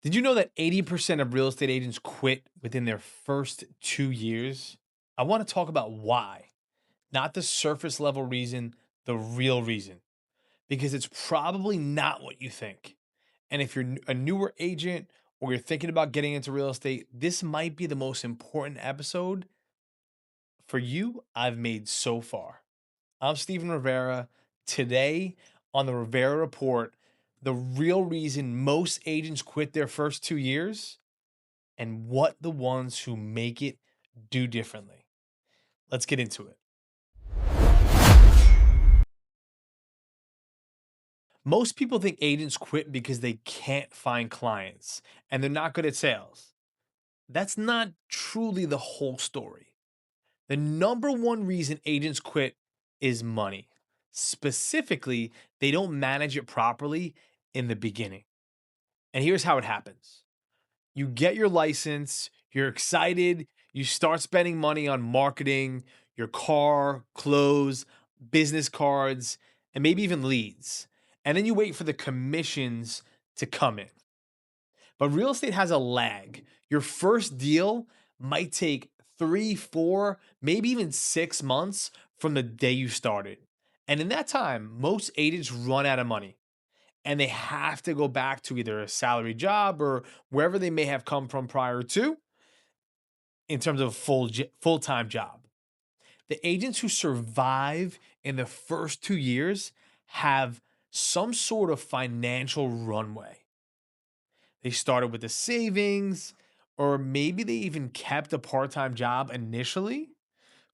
Did you know that 80% of real estate agents quit within their first 2 years? I want to talk about why, not the surface level reason, the real reason, because it's probably not what you think. And if you're a newer agent or you're thinking about getting into real estate, this might be the most important episode for you I've made so far. I'm Stephen Rivera. Today on the Rivera Report, the real reason most agents quit their first 2 years and what the ones who make it do differently. Let's get into it. Most people think agents quit because they can't find clients and they're not good at sales. That's not truly the whole story. The number one reason agents quit is money. Specifically, they don't manage it properly in the beginning. And here's how it happens: you get your license, you're excited, you start spending money on marketing, your car, clothes, business cards, and maybe even leads. And then you wait for the commissions to come in. But real estate has a lag. Your first deal might take 3, 4, maybe even 6 months from the day you started. And in that time, most agents run out of money and they have to go back to either a salary job or wherever they may have come from prior to in terms of a full-time job. The agents who survive in the first 2 years have some sort of financial runway. They started with the savings, or maybe they even kept a part-time job initially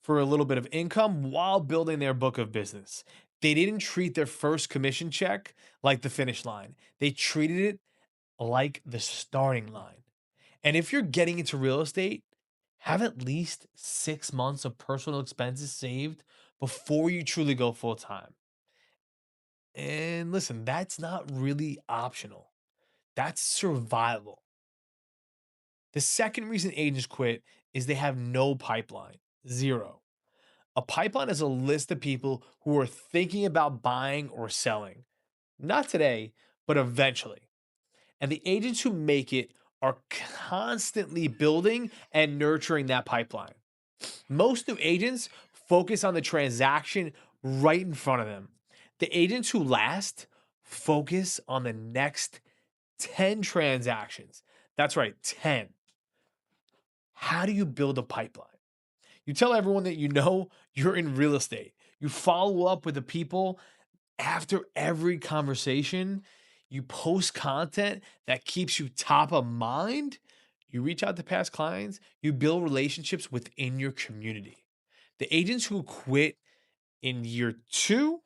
for a little bit of income while building their book of business. They didn't treat their first commission check like the finish line. They treated it like the starting line. And if you're getting into real estate, have at least 6 months of personal expenses saved before you truly go full time. And listen, that's not really optional, that's survival. The second reason agents quit is they have no pipeline. Zero. A pipeline is a list of people who are thinking about buying or selling. Not today, but eventually. And the agents who make it are constantly building and nurturing that pipeline. Most new agents focus on the transaction right in front of them. The agents who last focus on the next 10 transactions. That's right, 10. How do you build a pipeline? You tell everyone that you know you're in real estate. You follow up with the people after every conversation. You post content that keeps you top of mind. You reach out to past clients. You build relationships within your community. The agents who quit in year two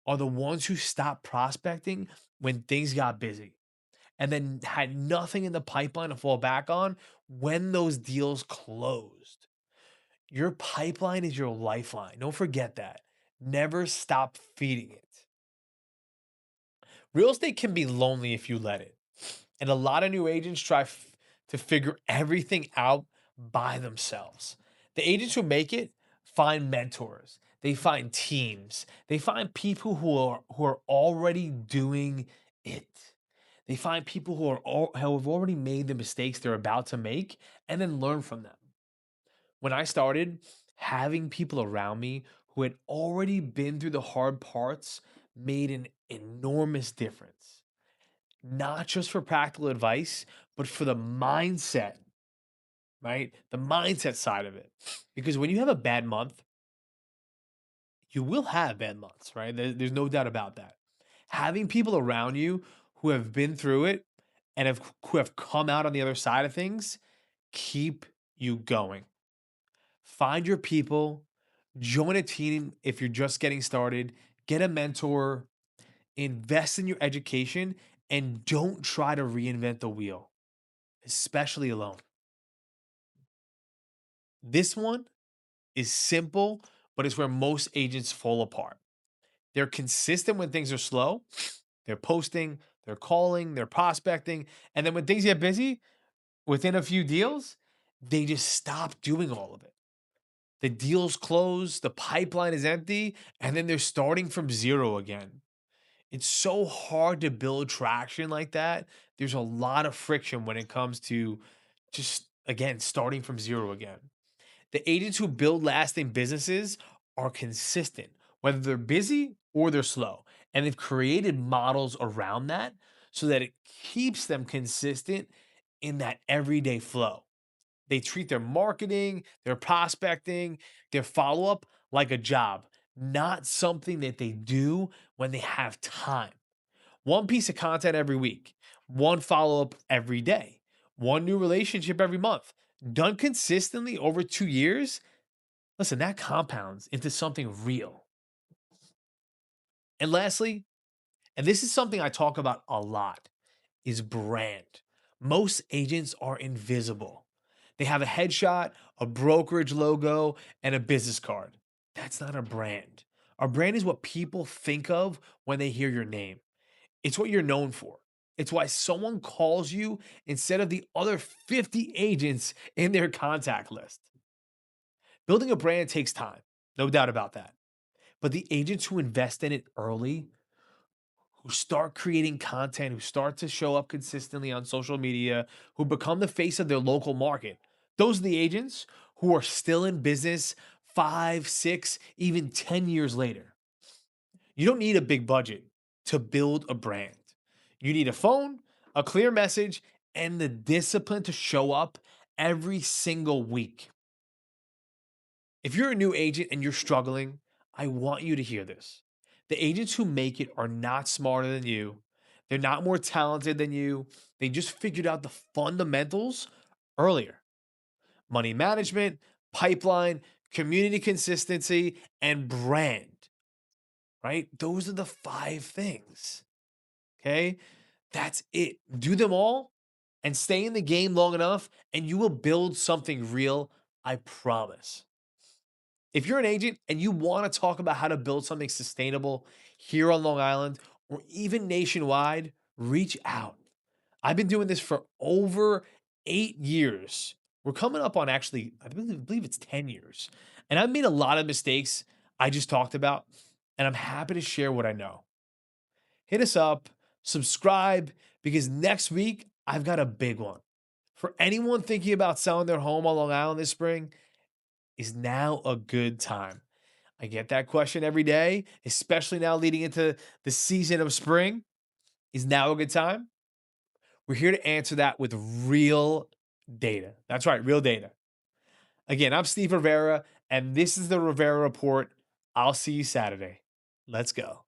are the ones who stopped prospecting when things got busy and then had nothing in the pipeline to fall back on when those deals closed. Your pipeline is your lifeline. Don't forget that. Never stop feeding it. Real estate can be lonely if you let it. And a lot of new agents try to figure everything out by themselves. The agents who make it find mentors. They find teams. They find people who are already doing it. They find people who have already made the mistakes they're about to make and then learn from them. When I started, having people around me who had already been through the hard parts made an enormous difference. Not just for practical advice, but for the mindset, right? The mindset side of it. Because when you have a bad month, you will have bad months, right? There's no doubt about that. Having people around you who have been through it and who have come out on the other side of things keep you going. Find your people, join a team if you're just getting started, get a mentor, invest in your education, and don't try to reinvent the wheel, especially alone. This one is simple, but it's where most agents fall apart. They're consistent when things are slow, they're posting, they're calling, they're prospecting, and then when things get busy, within a few deals, they just stop doing all of it. The deals close, the pipeline is empty, and then they're starting from zero again. It's so hard to build traction like that. There's a lot of friction when it comes to just, again, starting from zero again. The agents who build lasting businesses are consistent, whether they're busy or they're slow. And they've created models around that so that it keeps them consistent in that everyday flow. They treat their marketing, their prospecting, their follow up like a job, not something that they do when they have time. One piece of content every week, one follow up every day, one new relationship every month. Done consistently over 2 years, listen, that compounds into something real. And lastly, and this is something I talk about a lot, is brand. Most agents are invisible. They have a headshot, a brokerage logo, and a business card. That's not a brand. A brand is what people think of when they hear your name. It's what you're known for. It's why someone calls you instead of the other 50 agents in their contact list. Building a brand takes time, no doubt about that. But the agents who invest in it early, who start creating content, who start to show up consistently on social media, who become the face of their local market, those are the agents who are still in business 5, 6, even 10 years later. You don't need a big budget to build a brand. You need a phone, a clear message, and the discipline to show up every single week. If you're a new agent and you're struggling, I want you to hear this. The agents who make it are not smarter than you. They're not more talented than you. They just figured out the fundamentals earlier: money management, pipeline, community consistency, and brand, right? Those are the five things. Okay. That's it. Do them all and stay in the game long enough, and you will build something real. I promise. If you're an agent and you want to talk about how to build something sustainable here on Long Island or even nationwide, reach out. I've been doing this for over 8 years. We're coming up on, actually, I believe it's 10 years. And I've made a lot of mistakes I just talked about, and I'm happy to share what I know. Hit us up, subscribe, because next week I've got a big one. For anyone thinking about selling their home on Long Island this spring, is now a good time? I get that question every day, especially now leading into the season of spring. Is now a good time? We're here to answer that with real data. That's right, real data. Again, I'm Steve Rivera, and this is the Rivera Report. I'll see you Saturday. Let's go.